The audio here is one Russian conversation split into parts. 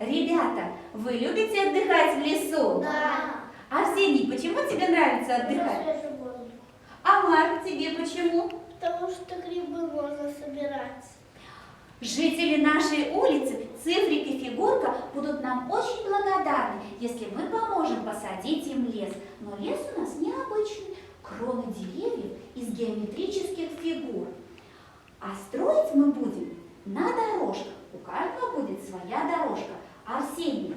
Ребята, вы любите отдыхать в лесу? Да. Арсений, почему тебе нравится отдыхать? На свежем воздухе. А Марк, тебе почему? Потому что грибы можно собирать. Жители нашей улицы, Цифрик и Фигурка, будут нам очень благодарны, если мы поможем посадить им лес. Но лес у нас необычный, кроны деревьев из геометрических фигур. А строить мы будем на дорожках. У каждого будет своя дорожка. Арсений,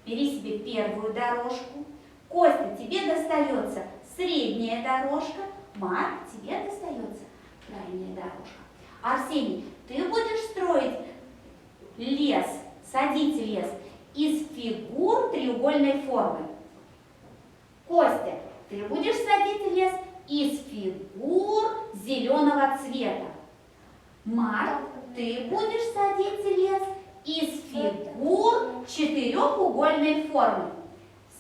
бери себе первую дорожку. Костя, тебе достается средняя дорожка. Марк, тебе достается крайняя дорожка. Арсений, ты будешь строить лес, садить лес из фигур треугольной формы. Костя, ты будешь садить лес из фигур зеленого цвета. Марк, ты будешь садить лес из фигур четырехугольной формы.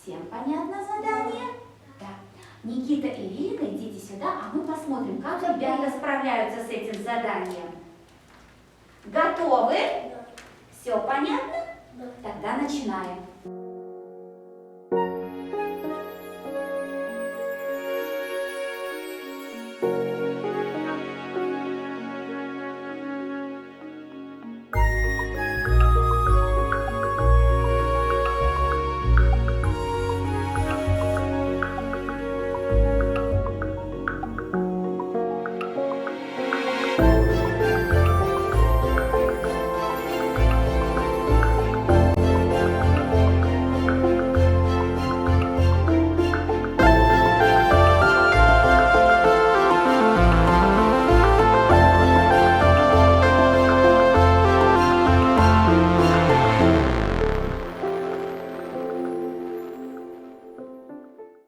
Всем понятно задание? Да. Никита и Вика, идите сюда, а мы посмотрим, как ребята справляются с этим заданием. Готовы? Да. Все понятно? Да. Тогда начинаем.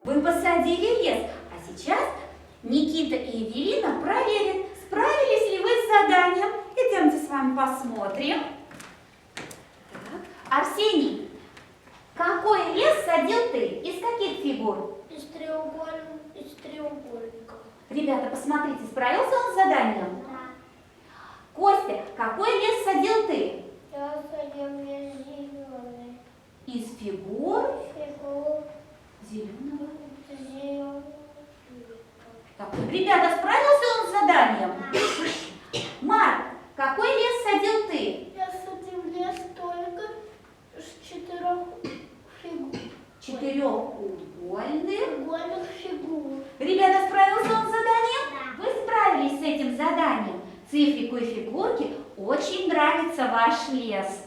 Вы посадили лес, а сейчас Никита и Евелина проверят, справились ли вы с заданием. Идемте с вами посмотрим. Так. Арсений, какой лес садил ты? Из каких фигур? Из треугольников. Ребята, посмотрите, справился он с заданием? Да. Костя, какой лес садил ты? Я садил лес зеленый. Из фигур Фигур зеленого. зеленого. Так, ребята, справился он с заданием? Марк, какой лес садил ты? Я садил лес только с четырех фигур. Четырехугольных. Треугольных фигур. Ребята, справился он с заданием? Да. Вы справились с этим заданием. Цифрику и Фигурке очень нравится ваш лес.